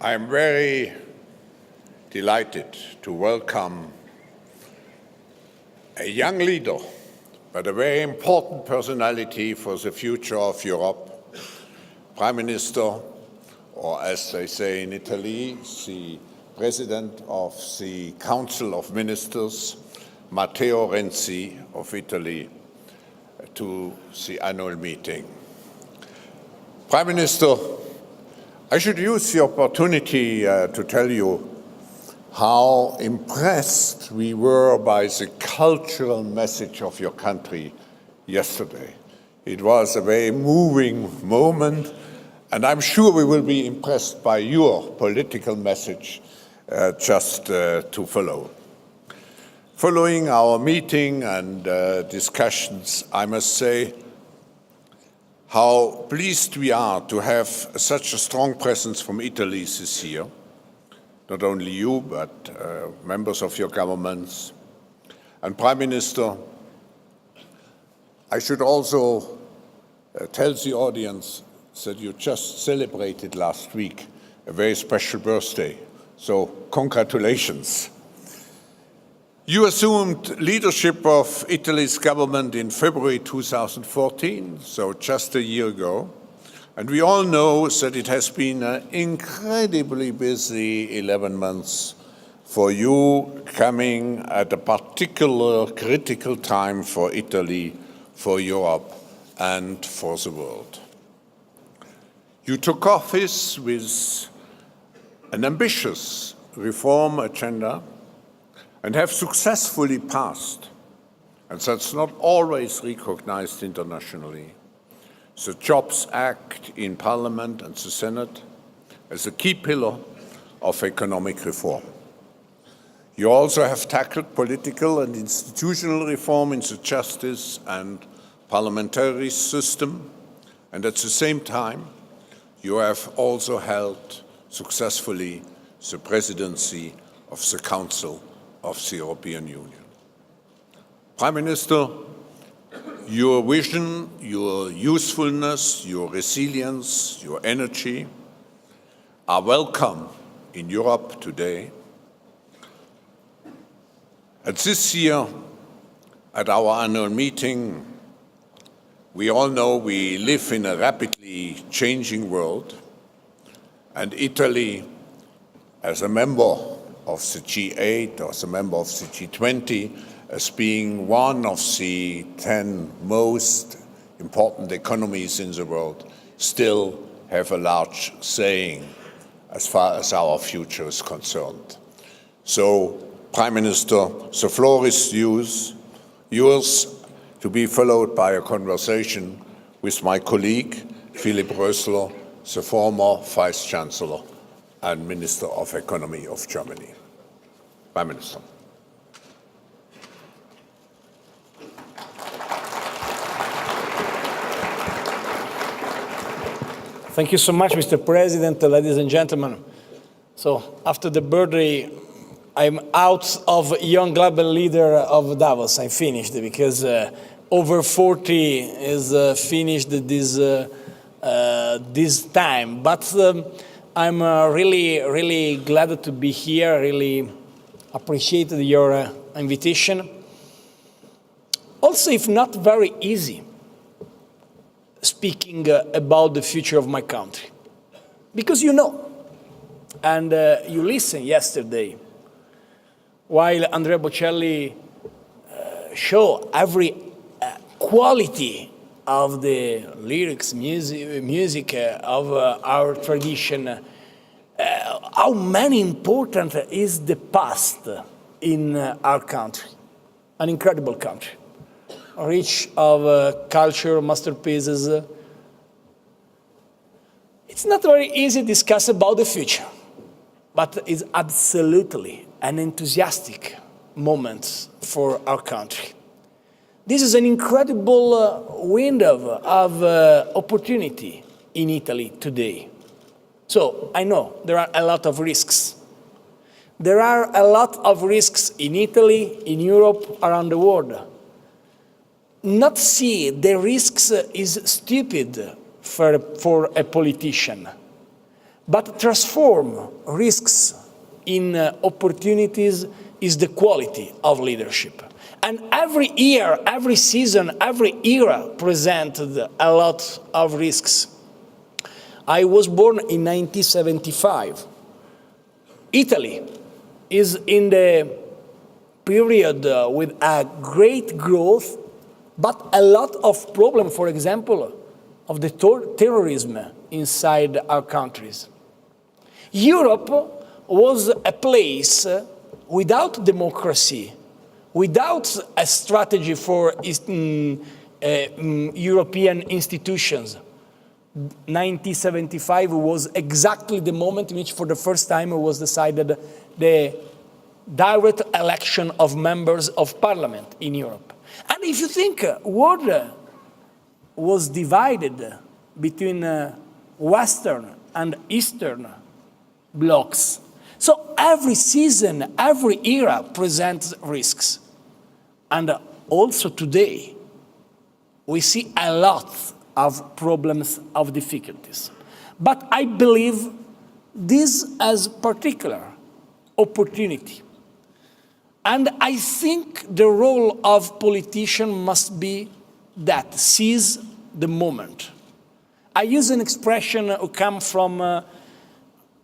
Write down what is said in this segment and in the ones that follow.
I am very delighted to welcome a young leader, but a very important personality for the future of Europe, Prime Minister, or as they say in Italy, the President of the Council of Ministers, Matteo Renzi of Italy, to the annual meeting. Prime Minister, I should use the opportunity to tell you how impressed we were by the cultural message of your country yesterday. It was a very moving moment, and I'm sure we will be impressed by your political message just to follow. Following our meeting and discussions, I must say how pleased we are to have such a strong presence from Italy this year. Not only you, but members of your governments. And Prime Minister, I should also tell the audience that you just celebrated last week a very special birthday. So congratulations. You assumed leadership of Italy's government in February 2014, so just a year ago. And we all know that it has been an incredibly busy 11 months for you, coming at a particular critical time for Italy, for Europe, and for the world. You took office with an ambitious reform agenda and have successfully passed, and that's not always recognized internationally, the Jobs Act in Parliament and the Senate as a key pillar of economic reform. You also have tackled political and institutional reform in the justice and parliamentary system, and at the same time, you have also held successfully the presidency of the Council of the European Union. Prime Minister, your vision, your usefulness, your resilience, your energy are welcome in Europe today. And this year, at our annual meeting, we all know we live in a rapidly changing world, and Italy, as a member of the G8 or as a member of the G20, as being one of the 10 most important economies in the world, still have a large saying as far as our future is concerned. So, Prime Minister, the floor is yours to be followed by a conversation with my colleague, Philipp Rösler, the former Vice Chancellor and Minister of Economy of Germany. Prime Minister. Thank you so much, Mr. President, ladies and gentlemen. So after the birthday, I'm out of young global leader of Davos. I finished because over 40 is finished this time. But I'm really glad to be here. Really appreciated your invitation. Also, if not very easy, speaking about the future of my country. Because you know, and you listened yesterday, while Andrea Bocelli showed every quality of the lyrics, music of our tradition, how many important is the past in our country, an incredible country. Rich of culture, masterpieces. It's not very easy to discuss about the future, but it's absolutely an enthusiastic moment for our country. This is an incredible window of opportunity in Italy today. So I know there are a lot of risks. There are a lot of risks in Italy, in Europe, around the world. Not see the risks is stupid for a politician, But transform risks in opportunities is the quality of leadership. And every year, every season, every era presented a lot of risks. I was born in 1975. Italy is in the period with a great growth, but a lot of problems, for example, of the terrorism inside our countries. Europe was a place without democracy, without a strategy for European institutions. 1975 was exactly the moment in which, for the first time, it was decided the direct election of members of parliament in Europe. And if you think world was divided between Western and Eastern blocks. So every season, every era presents risks. And also today, we see a lot of problems, of difficulties. But I believe this as particular opportunity. And I think the role of politician must be that, seize the moment. I use an expression that comes from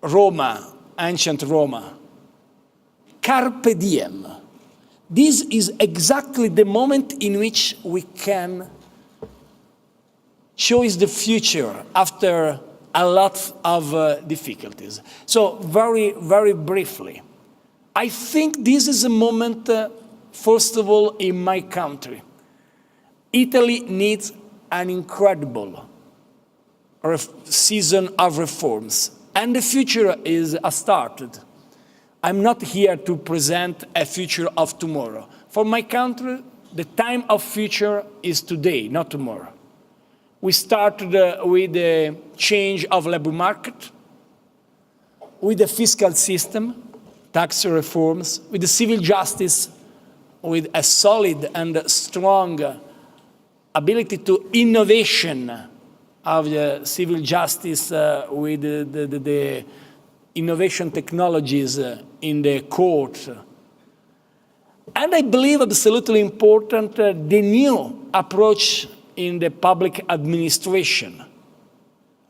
Roma, ancient Roma, carpe diem. This is exactly the moment in which we can choose the future after a lot of difficulties. So very, very briefly, I think this is a moment, first of all, in my country. Italy needs an incredible season of reforms, and the future is started. I'm not here to present a future of tomorrow. For my country, the time of future is today, not tomorrow. We started with the change of labor market, with the fiscal system, tax reforms, with the civil justice, with a solid and strong ability to innovation of the civil justice with the innovation technologies in the court. And I believe absolutely important the new approach in the public administration,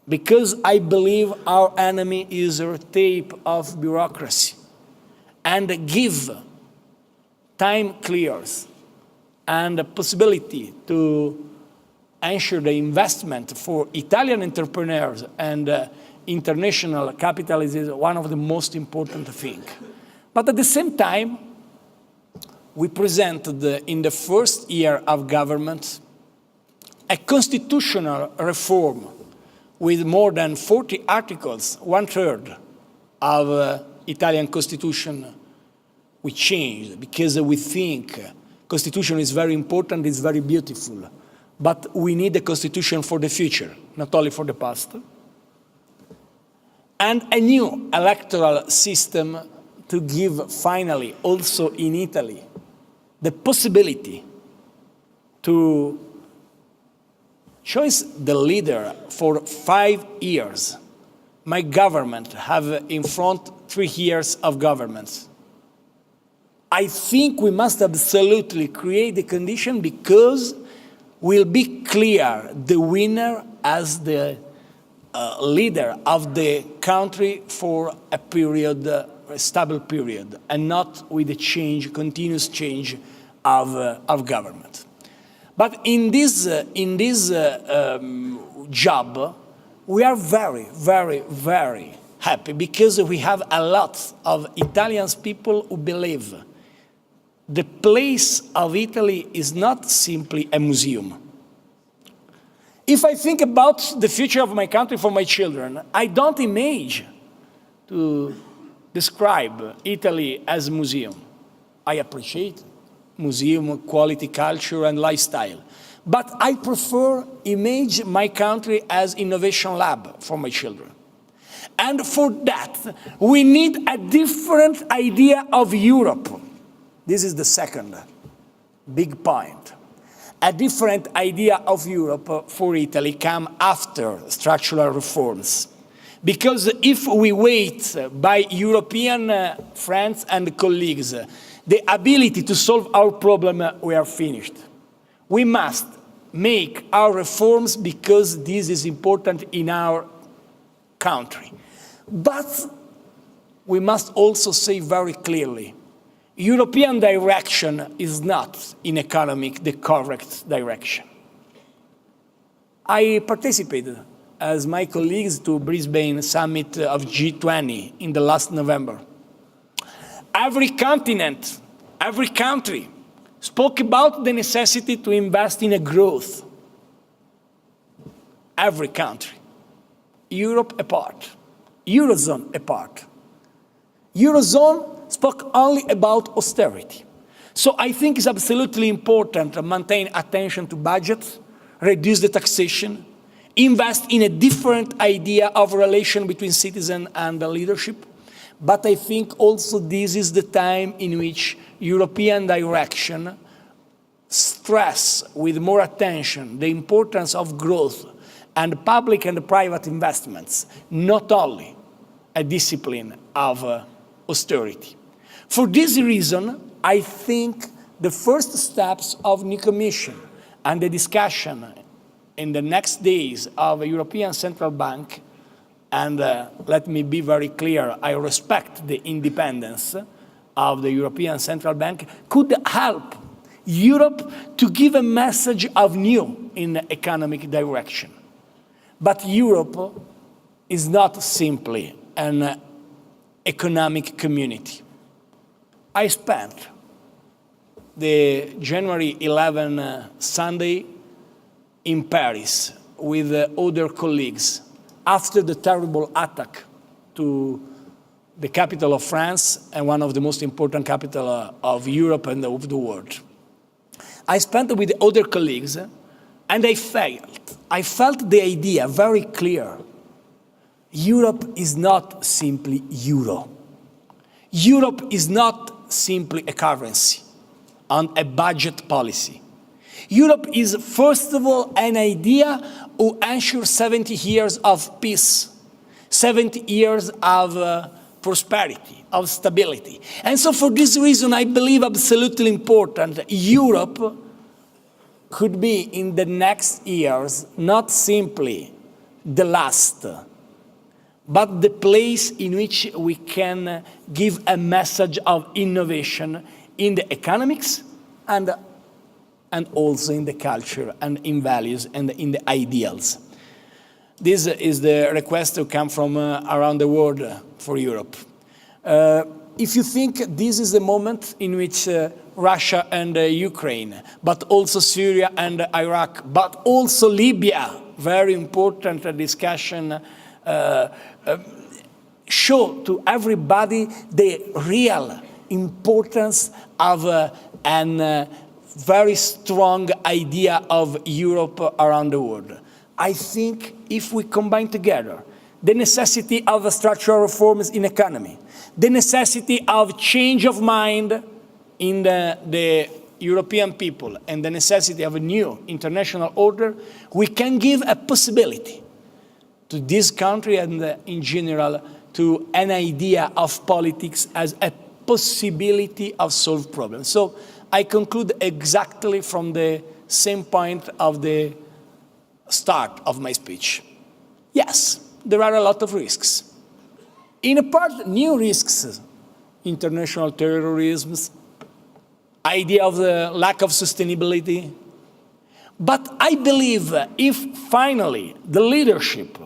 because I believe our enemy is a tape of bureaucracy, and give time clears and the possibility to ensure the investment for Italian entrepreneurs and international capital is one of the most important things. But at the same time, we presented in the first year of government a constitutional reform with more than 40 articles, 1/3 of Italian constitution we changed, because we think constitution is very important, it's very beautiful, but we need a constitution for the future, not only for the past. And a new electoral system to give finally, also in Italy, the possibility to choose the leader for 5 years. My government have in front 3 years of government. I think we must absolutely create the condition, because will be clear the winner as the leader of the country for a period, a stable period, and not with a change, continuous change of government. But in this job, we are very, very, very happy, because we have a lot of Italian people who believe the place of Italy is not simply a museum. If I think about the future of my country for my children, I don't imagine to describe Italy as a museum. I appreciate museum, quality, culture, and lifestyle. But I prefer image my country as innovation lab for my children. And for that, we need a different idea of Europe. This is the second big point. A different idea of Europe for Italy come after structural reforms. Because if we wait by European friends and colleagues, the ability to solve our problem, we are finished. We must make our reforms because this is important in our country. But we must also say very clearly, European direction is not, in economic, the correct direction. I participated as my colleagues to Brisbane summit of G20 in the last November. Every continent, every country spoke about the necessity to invest in a growth. Every country, Europe apart, Eurozone apart. Eurozone spoke only about austerity. So I think it's absolutely important to maintain attention to budgets, reduce the taxation, invest in a different idea of relation between citizen and the leadership. But I think also this is the time in which European direction stress with more attention the importance of growth and public and private investments, not only a discipline of austerity. For this reason, I think the first steps of new Commission and the discussion in the next days of a European Central Bank, and let me be very clear, I respect the independence of the European Central Bank, could help Europe to give a message of new in economic direction. But Europe is not simply an economic community. I spent the January 11 Sunday in Paris with other colleagues after the terrible attack to the capital of France and one of the most important capitals of Europe and of the world. I spent with other colleagues and I felt the idea very clear. Europe is not simply euro. Europe is not simply a currency and a budget policy. Europe is, first of all, an idea who ensures 70 years of peace, 70 years of prosperity, of stability. And so for this reason, I believe absolutely important, Europe could be in the next years not simply the last, but the place in which we can give a message of innovation in the economics and also in the culture and in values and in the ideals. This is the request to come from around the world for Europe. If you think this is the moment in which Russia and Ukraine, but also Syria and Iraq, but also Libya, very important discussion, show to everybody the real importance of an very strong idea of Europe around the world. I think if we combine together the necessity of structural reforms in economy, the necessity of change of mind in the European people, and the necessity of a new international order, we can give a possibility to this country and in general to an idea of politics as a possibility of solve problems. So I conclude exactly from the same point of the start of my speech. Yes, there are a lot of risks. In a part, new risks, international terrorism, idea of the lack of sustainability. But I believe if finally the leadership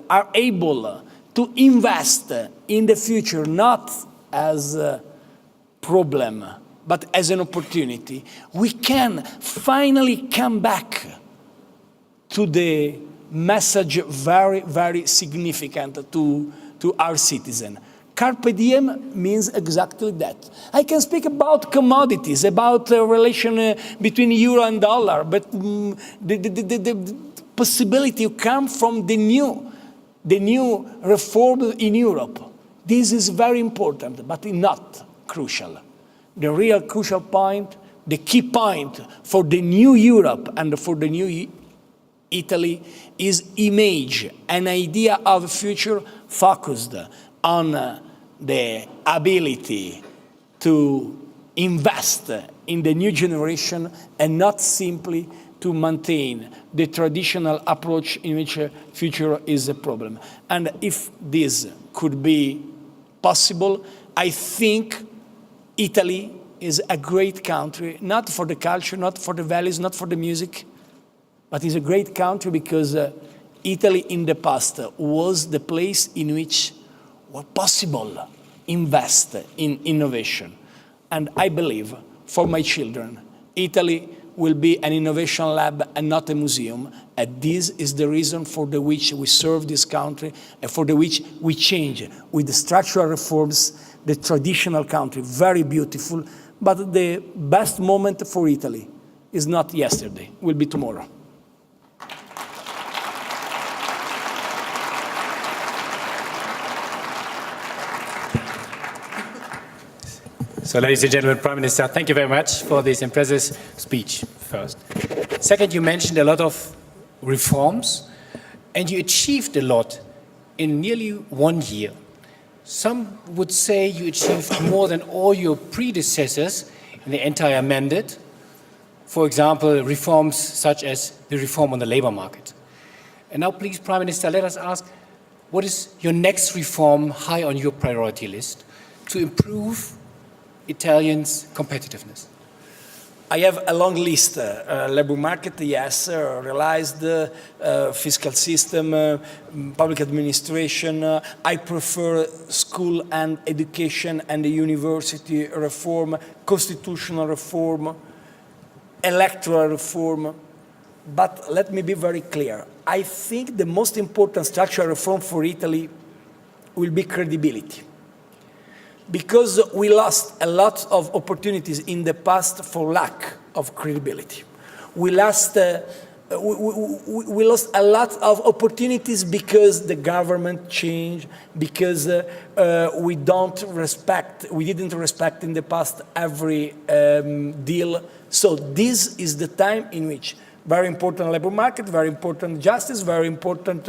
are able to invest in the future, not as a problem, but as an opportunity, we can finally come back to the message very, very significant to our citizen. Carpe diem means exactly that. I can speak about commodities, about the relation between euro and dollar, but the possibility to come from the new reform in Europe. This is very important, but not crucial. The real crucial point, the key point for the new Europe and for the new Italy is image, an idea of a future focused on the ability to invest in the new generation and not simply to maintain the traditional approach in which future is a problem. And if this could be possible, I think Italy is a great country, not for the culture, not for the values, not for the music, but it's a great country because Italy in the past was the place in which was possible invest in innovation. And I believe for my children, Italy will be an innovation lab and not a museum. And this is the reason for the which we serve this country and for the which we change with the structural reforms, the traditional country, very beautiful. But the best moment for Italy is not yesterday, will be tomorrow. So, ladies and gentlemen, Prime Minister, thank you very much for this impressive speech, first. Second, you mentioned a lot of reforms, and you achieved a lot in nearly 1 year. Some would say you achieved more than all your predecessors in the entire mandate. For example, reforms such as the reform on the labor market. And now, please, Prime Minister, let us ask, what is your next reform high on your priority list to improve Italians' competitiveness? I have a long list. Labor market, yes. Realized fiscal system, public administration. I prefer school and education and the university reform, constitutional reform, electoral reform. But let me be very clear. I think the most important structural reform for Italy will be credibility. Because we lost a lot of opportunities in the past for lack of credibility. We lost a lot of opportunities because the government changed, because we didn't respect in the past every deal. So this is the time in which very important labor market, very important justice, very important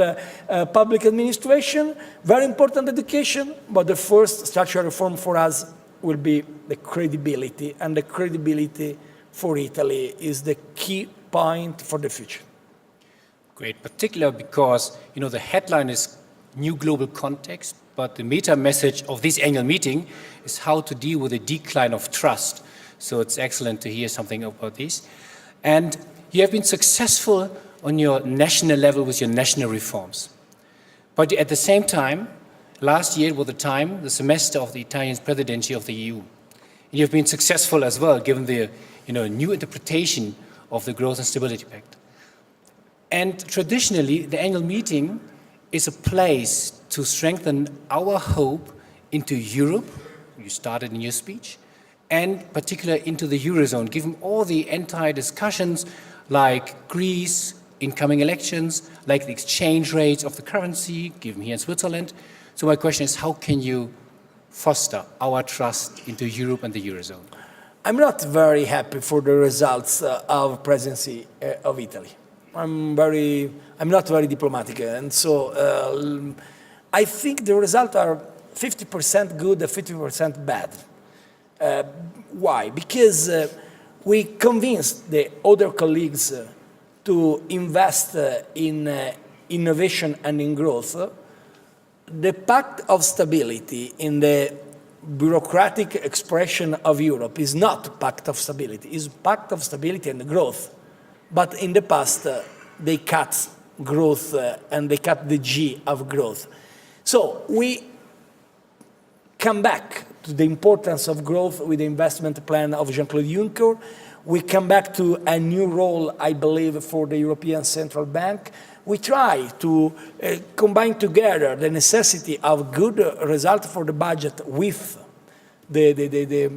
public administration, very important education, but the first structural reform for us will be the credibility, and the credibility for Italy is the key point for the future. Great, particularly because, you know, the headline is New Global Context, but the meta message of this annual meeting is how to deal with the decline of trust. So it's excellent to hear something about this. And you have been successful on your national level with your national reforms. But at the same time, last year was the semester of the Italian presidency of the EU. And you have been successful as well, given the new interpretation of the Growth and Stability Pact. And traditionally, the annual meeting is a place to strengthen our hope into Europe, you started in your speech, and particularly into the Eurozone, given all the anti-discussions like Greece, incoming elections, like the exchange rates of the currency, given here in Switzerland. So my question is, how can you foster our trust into Europe and the Eurozone? I'm not very happy for the results of presidency of Italy. I'm not very diplomatic, and so I think the results are 50% good and 50% bad. Why? Because we convinced the other colleagues to invest in innovation and in growth. The Pact of Stability in the bureaucratic expression of Europe is not Pact of Stability, it's Pact of Stability and Growth. But in the past, they cut growth and they cut the G of growth. So we come back to the importance of growth with the investment plan of Jean-Claude Juncker. We come back to a new role, I believe, for the European Central Bank. We try to combine together the necessity of good result for the budget with the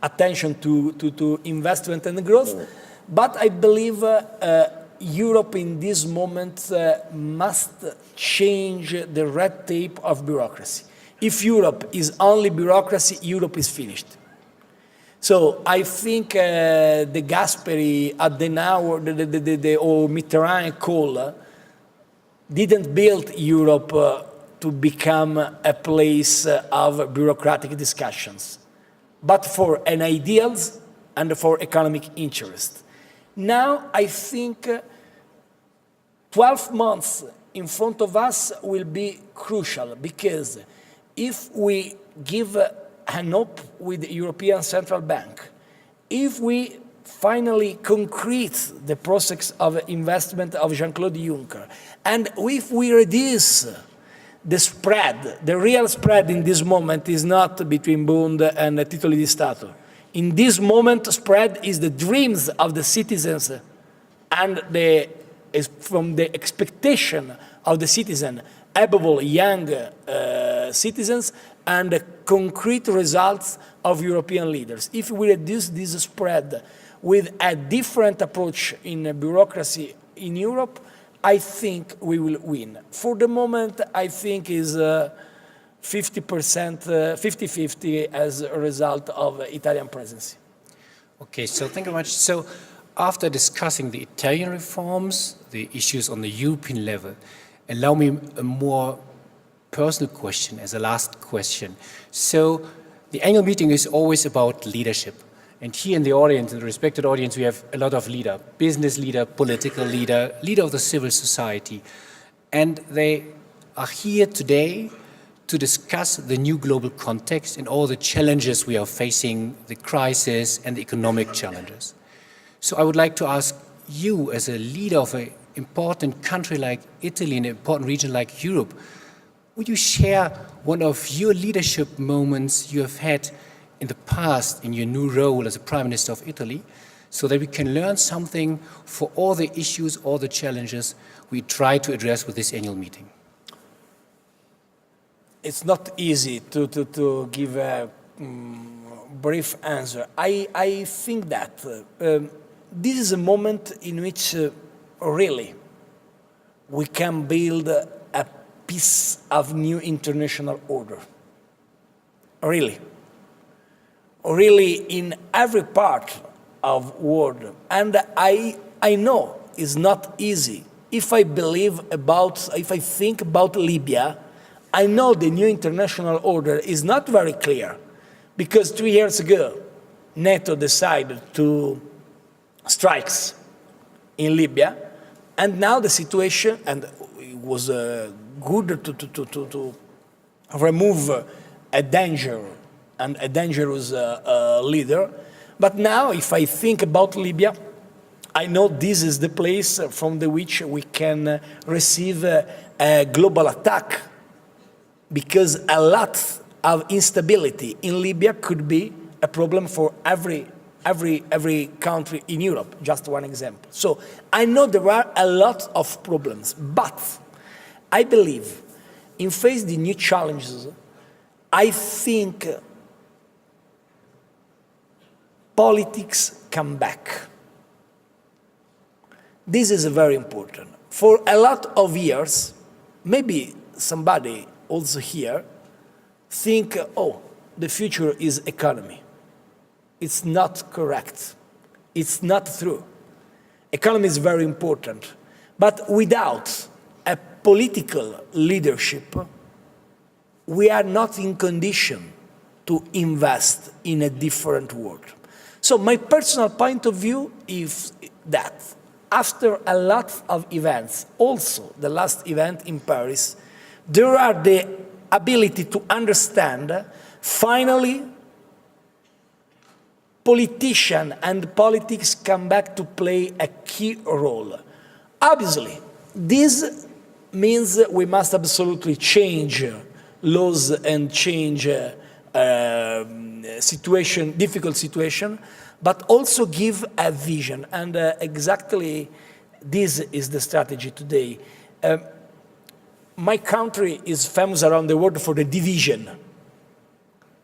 attention to investment and growth. But I believe Europe in this moment must change the red tape of bureaucracy. If Europe is only bureaucracy, Europe is finished. So I think the Gasperi, Adenauer, or Mitterrand call didn't build Europe to become a place of bureaucratic discussions, but for an ideals and for economic interest. Now I think 12 months in front of us will be crucial, because if we give an hope with the European Central Bank, if we finally concrete the process of investment of Jean-Claude Juncker, and if we reduce the spread, the real spread in this moment is not between Bund and Titoli di Stato. In this moment, spread is the dreams of the citizens and from the expectation of the citizen, above all young citizens, and the concrete results of European leaders. If we reduce this spread with a different approach in bureaucracy in Europe, I think we will win. For the moment, I think is 50%, 50-50 as a result of Italian presidency. Okay, so thank you very much. So after discussing the Italian reforms, the issues on the European level, allow me a more personal question as a last question. So the annual meeting is always about leadership. And here in the audience, in the respected audience, we have a lot of leader, business leader, political leader, leader of the civil society. And they are here today to discuss the new global context and all the challenges we are facing, the crisis and the economic challenges. So I would like to ask you, as a leader of an important country like Italy, an important region like Europe, would you share one of your leadership moments you have had in the past in your new role as a Prime Minister of Italy, so that we can learn something for all the issues, all the challenges we try to address with this annual meeting? It's not easy to give a brief answer. I think that this is a moment in which really we can build a piece of new international order. Really in every part of the world. And I know it's not easy. If I think about Libya, I know the new international order is not very clear, because 3 years ago, NATO decided to strikes in Libya, and now the situation, and it was good to remove a danger and a dangerous leader. But now, if I think about Libya, I know this is the place from which we can receive a global attack, because a lot of instability in Libya could be a problem for every country in Europe, just one example. So I know there are a lot of problems, but I believe in face the new challenges, I think politics come back. This is very important. For a lot of years, maybe somebody also here think, oh, the future is economy. It's not correct. It's not true. Economy is very important. But without a political leadership, we are not in condition to invest in a different world. So my personal point of view is that after a lot of events, also the last event in Paris, there are the ability to understand, finally, politicians and politics come back to play a key role. Obviously, this means we must absolutely change laws and change difficult situation, but also give a vision. And exactly this is the strategy today. My country is famous around the world for the division.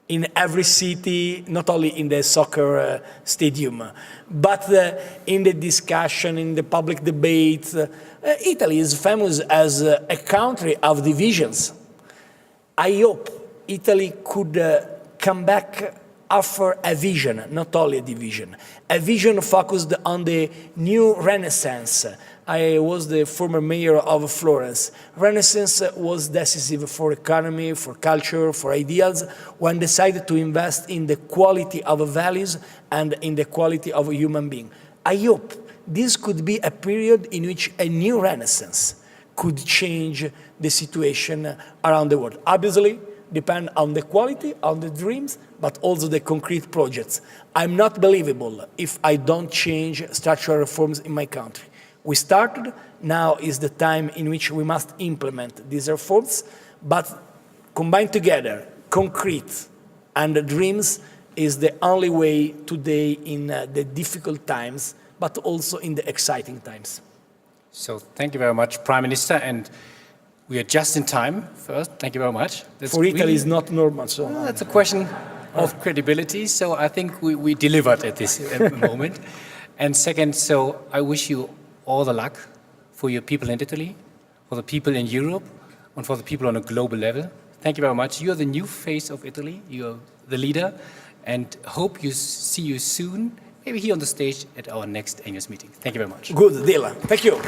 In every city, not only in the soccer stadium, but in the discussion, in the public debate. Italy is famous as a country of divisions. I hope Italy could come back offer a vision, not only a division, a vision focused on the new Renaissance. I was the former mayor of Florence. Renaissance was decisive for economy, for culture, for ideals, when decided to invest in the quality of values and in the quality of a human being. I hope this could be a period in which a new Renaissance could change the situation around the world. Obviously, depend on the quality, on the dreams, but also the concrete projects. I'm not believable if I don't change structural reforms in my country. We started, now is the time in which we must implement these reforms, but combined together, concrete and the dreams is the only way today in the difficult times, but also in the exciting times. So thank you very much, Prime Minister, and we are just in time. First, thank you very much. For Italy, it's not normal. So that's a question of credibility. So I think we delivered at this moment. And second, so I wish you all the luck for your people in Italy, for the people in Europe, and for the people on a global level. Thank you very much. You are the new face of Italy. You are the leader, and hope you see you soon, maybe here on the stage at our next annual meeting. Thank you very much. Good deal. Thank you.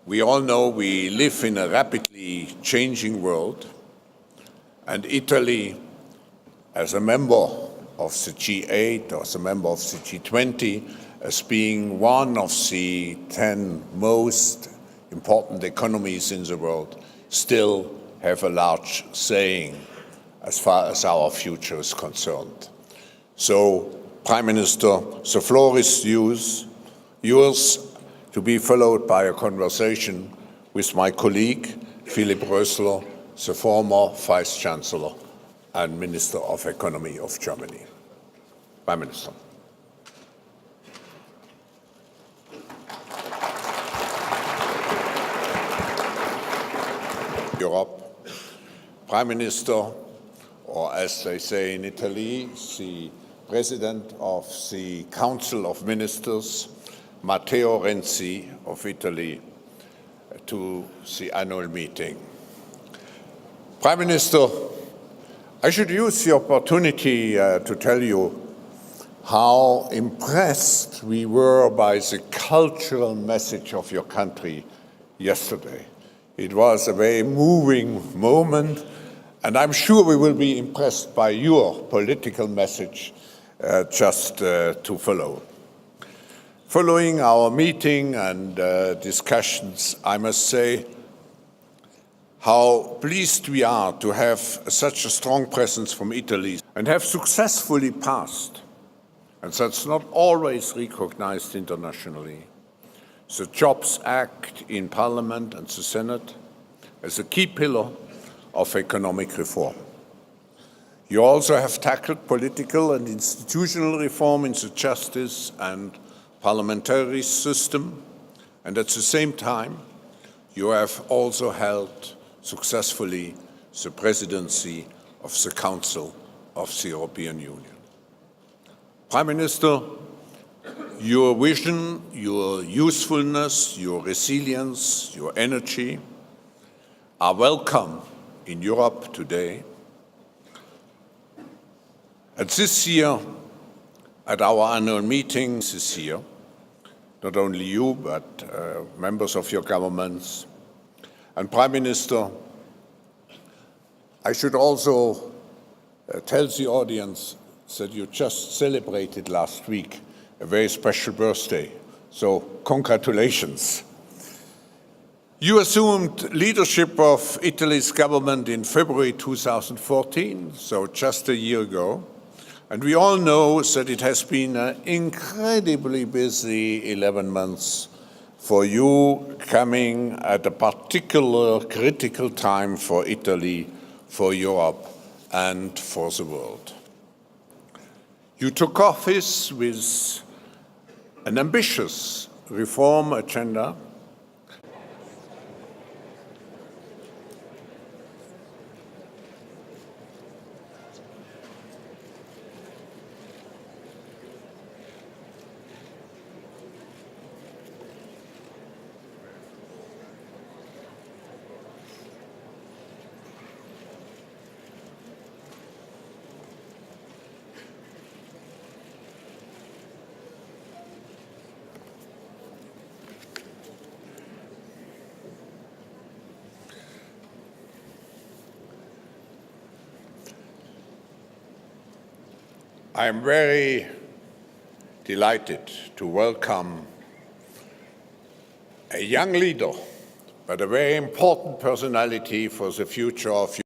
We all know we live in a rapidly changing world, and Italy, as a member of the G8 or as a member of the G20, as being one of the 10 most important economies in the world, still have a large saying as far as our future is concerned. So, Prime Minister, the floor is yours, to be followed by a conversation with my colleague, Philipp Rösler, the former Vice-Chancellor and Minister of Economy of Germany. Prime Minister. Europe, Prime Minister, or as they say in Italy, the President of the Council of Ministers, Matteo Renzi of Italy, to the annual meeting. Prime Minister, I should use the opportunity to tell you how impressed we were by the cultural message of your country yesterday. It was a very moving moment, and I'm sure we will be impressed by your political message just to follow. Following our meeting and discussions, I must say how pleased we are to have such a strong presence from Italy and have successfully passed, and that's not always recognized internationally, the Jobs Act in Parliament and the Senate as a key pillar of economic reform. You also have tackled political and institutional reform in the justice and parliamentary system, and at the same time, you have also held successfully the presidency of the Council of the European Union. Prime Minister, your vision, your usefulness, your resilience, your energy are welcome in Europe today. And this year, at our annual meeting this year, not only you, but members of your governments and Prime Minister, I should also tell the audience that you just celebrated last week a very special birthday, so congratulations. You assumed leadership of Italy's government in February 2014, so just a year ago. And we all know that it has been an incredibly busy 11 months for you coming at a particular critical time for Italy, for Europe, and for the world. You took office with an ambitious reform agenda, I am very delighted to welcome a young leader, but a very important personality for the future of